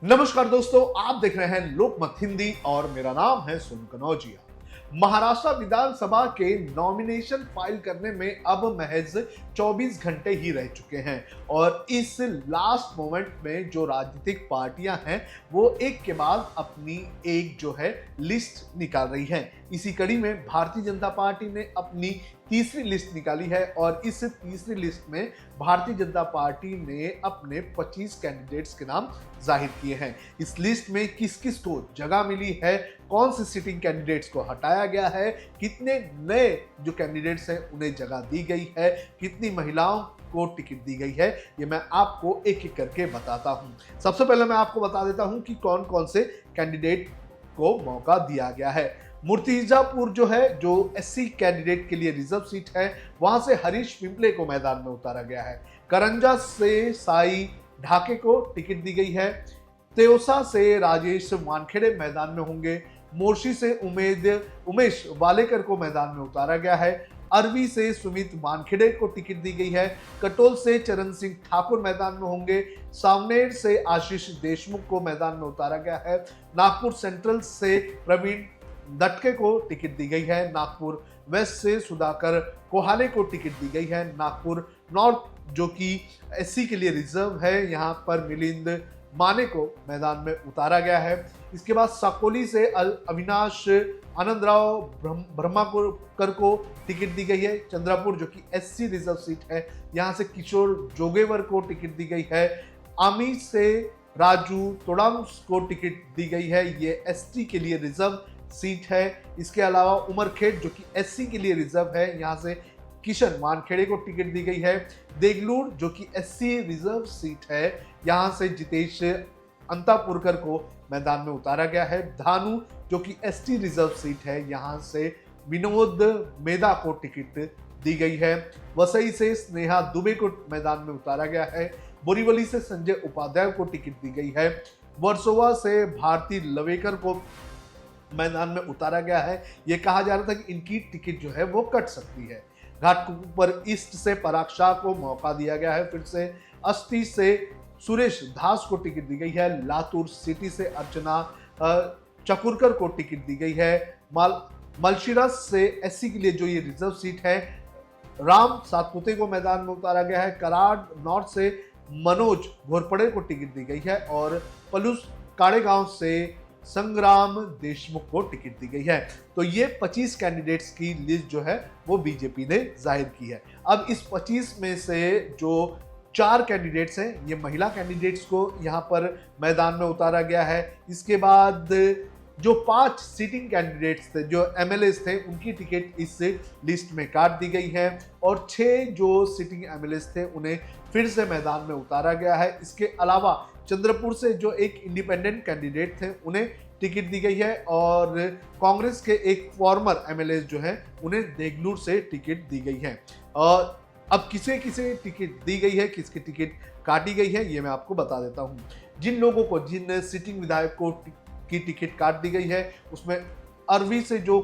नमस्कार दोस्तों, आप देख रहे हैं लोकमत हिंदी और मेरा नाम है सुन कनौजिया। महाराष्ट्र विधानसभा के नॉमिनेशन फाइल करने में अब महज 24 घंटे ही रह चुके हैं और इस लास्ट मोमेंट में जो राजनीतिक पार्टियां हैं वो एक के बाद अपनी एक जो है लिस्ट निकाल रही हैं। इसी कड़ी में भारतीय जनता पार्टी ने अपनी तीसरी लिस्ट निकाली है और इस तीसरी लिस्ट में भारतीय जनता पार्टी ने अपने 25 कैंडिडेट्स के नाम जाहिर किए हैं। इस लिस्ट में किस किस को जगह मिली है, कौन से सिटिंग कैंडिडेट्स को हटाया गया है, कितने नए जो कैंडिडेट्स हैं उन्हें जगह दी गई है, कितनी महिलाओं को टिकट दी गई है, ये मैं आपको एक एक करके बताता हूं। सबसे पहले मैं आपको बता देता हूं कि कौन कौन से कैंडिडेट को मौका दिया गया है। मुर्तिजापुर जो है, जो एससी कैंडिडेट के लिए रिजर्व सीट है, वहां से हरीश पिंपले को मैदान में उतारा गया है। करंजा से साई ढाके को टिकट दी गई है। तेवसा से राजेश वानखेड़े मैदान में होंगे। मोर्शी से उमेश वालेकर को मैदान में उतारा गया है। अरवी से सुमित वानखेड़े को टिकट दी गई है। कटोल से चरण सिंह ठाकुर मैदान में होंगे। सावनेर से आशीष देशमुख को मैदान में उतारा गया है। नागपुर सेंट्रल से प्रवीण दटके को टिकट दी गई है। नागपुर वेस्ट से सुधाकर कोहाले को टिकट दी गई है। नागपुर नॉर्थ जो कि एससी के लिए रिजर्व है, यहाँ पर मिलिंद माने को मैदान में उतारा गया है। इसके बाद साकोली से अविनाश आनंदराव ब्रह्माकर को टिकट दी गई है। चंद्रपुर जो कि एससी रिजर्व सीट है, यहाँ से किशोर जोगेवर को टिकट दी गई है। आमी से राजू तोड़ाम्स को टिकट दी गई है, ये एसटी के लिए रिजर्व सीट है। इसके अलावा उमरखेड़ जो कि एससी के लिए रिजर्व है, यहाँ से किशन वानखेड़े को टिकट दी गई है। देगलूर जो कि एससी रिजर्व सीट है, यहाँ से जितेश अंतापुरकर को मैदान में उतारा गया है। धानु जो कि एसटी रिजर्व सीट है, यहाँ से विनोद मेधा को टिकट दी गई है। वसई से स्नेहा दुबे को मैदान में उतारा गया है। बोरीवली से संजय उपाध्याय को टिकट दी गई है। वर्सोवा से भारती लवेकर को मैदान में उतारा गया है। यह कहा जा रहा था कि इनकी टिकट जो है वो कट सकती है। घाटकोपर ईस्ट से पराग शाह को मौका दिया गया है। फिर से अस्थि से सुरेश दास को टिकट दी गई है। लातूर सिटी से अर्चना चकुरकर को टिकट दी गई है। मलशिरा से एससी के लिए जो ये रिजर्व सीट है, राम सातपुते को मैदान में उतारा गया है। कराड़ नॉर्थ से मनोज घोरपड़े को टिकट दी गई है और पलूस काड़ेगांव से संग्राम देशमुख को टिकट दी गई है। तो ये 25 कैंडिडेट्स की लिस्ट जो है वो बीजेपी ने जाहिर की है। अब इस 25 में से जो 4 कैंडिडेट्स हैं, ये महिला कैंडिडेट्स को यहाँ पर मैदान में उतारा गया है। इसके बाद जो 5 सिटिंग कैंडिडेट्स थे, जो एमएलएस थे, उनकी टिकट इस लिस्ट में काट दी गई है और 6 जो सिटिंग एमएलएस थे उन्हें फिर से मैदान में उतारा गया है। इसके अलावा चंद्रपुर से जो एक इंडिपेंडेंट कैंडिडेट थे उन्हें टिकट दी गई है और कांग्रेस के एक फॉर्मर एमएलए जो हैं उन्हें देगलूर से टिकट दी गई है। और अब किसे किसे टिकट दी गई है, किसकी टिकट काटी गई है, ये मैं आपको बता देता हूँ। जिन लोगों को, जिन सिटिंग विधायकों की टिकट काट दी गई है, उसमें अरवी से जो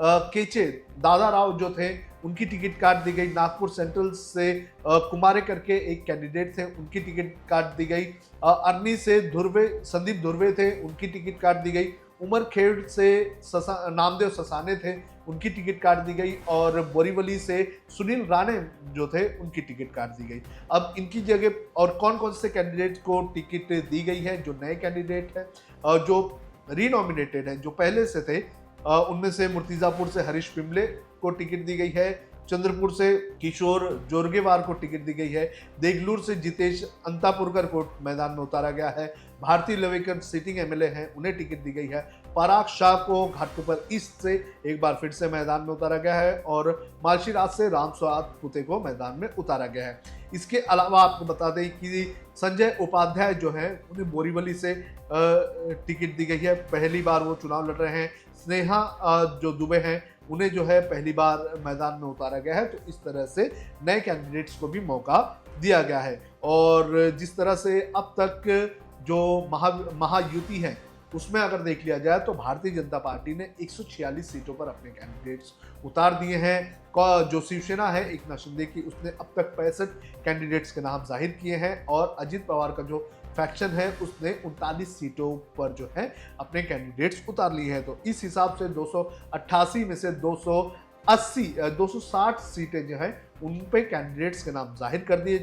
केचे दादा राव जो थे उनकी टिकट काट दी गई। नागपुर सेंट्रल से कुमारे करके एक कैंडिडेट थे, उनकी टिकट काट दी गई। अरनी से संदीप धुर्वे थे, उनकी टिकट काट दी गई। उमरखेड़ से नामदेव ससाने थे, उनकी टिकट काट दी गई और बोरीवली से सुनील राणे जो थे उनकी टिकट काट दी गई। अब इनकी जगह और कौन कौन से कैंडिडेट को टिकट दी गई है, जो नए कैंडिडेट हैं, जो रीनॉमिनेटेड हैं, जो पहले से थे, उनमें से मुर्तिजापुर से हरीश पिंपले को टिकट दी गई है। चंद्रपुर से किशोर जोरगेवार को टिकट दी गई है। देगलूर से जितेश अंतापुरकर को मैदान में उतारा गया है। भारती लवेकर सिटिंग एमएलए हैं, उन्हें टिकट दी गई है। पराग शाह को घाटकोपर ईस्ट से एक बार फिर से मैदान में उतारा गया है और मालशीराज से राम सातपुते को मैदान में उतारा गया है। इसके अलावा आपको बता दें कि संजय उपाध्याय जो है उन्हें बोरीवली से टिकट दी गई है, पहली बार वो चुनाव लड़ रहे हैं। स्नेहा जो दुबे हैं उन्हें जो है पहली बार मैदान में उतारा गया है। तो इस तरह से नए कैंडिडेट्स को भी मौका दिया गया है और जिस तरह से अब तक जो महायुति है उसमें अगर देख लिया जाए तो भारतीय जनता पार्टी ने 146 सीटों पर अपने कैंडिडेट्स उतार दिए हैं। जो शिवसेना है एकनाथ शिंदे की, उसने अब तक 65 कैंडिडेट्स के नाम जाहिर किए हैं और अजित पवार का जो फैक्शन है उसने 39 सीटों पर जो है अपने कैंडिडेट्स उतार लिए हैं। तो इस हिसाब से 288 में से 260 सीटें जो है उन पे कैंडिडेट्स के नाम जाहिर कर दिए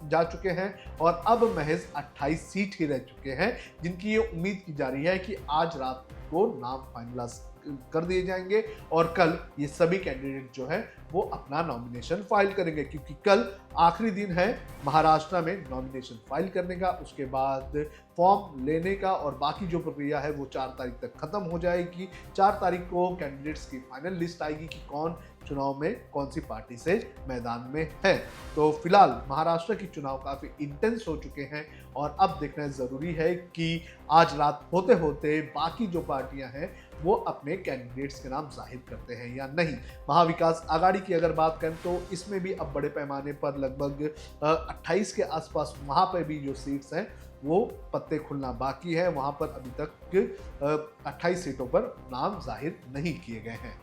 जा चुके हैं और अब महज 28 सीट ही रह चुके हैं, जिनकी ये उम्मीद की जा रही है कि आज रात को नाम फाइनलाइज कर दिए जाएंगे और कल ये सभी कैंडिडेट जो है वो अपना नॉमिनेशन फाइल करेंगे, क्योंकि कल आखिरी दिन है महाराष्ट्र में नॉमिनेशन फाइल करने का। उसके बाद फॉर्म लेने का और बाकी जो प्रक्रिया है वो 4 तारीख तक खत्म हो जाएगी। 4 तारीख को कैंडिडेट्स की फाइनल लिस्ट आएगी कि कौन चुनाव में कौन सी पार्टी से मैदान में है। तो फिलहाल महाराष्ट्र की चुनाव काफी इंटेंस हो चुके हैं और अब देखना जरूरी है कि आज रात होते होते बाकी जो पार्टियां हैं वो अपने कैंडिडेट्स के नाम जाहिर करते हैं या नहीं। महाविकास आघाड़ी की अगर बात करें तो इसमें भी अब बड़े पैमाने पर लगभग 28 के आसपास वहां पर भी जो सीट्स हैं वो पत्ते खुलना बाकी है। वहां पर अभी तक 28 सीटों पर नाम जाहिर नहीं किए गए हैं।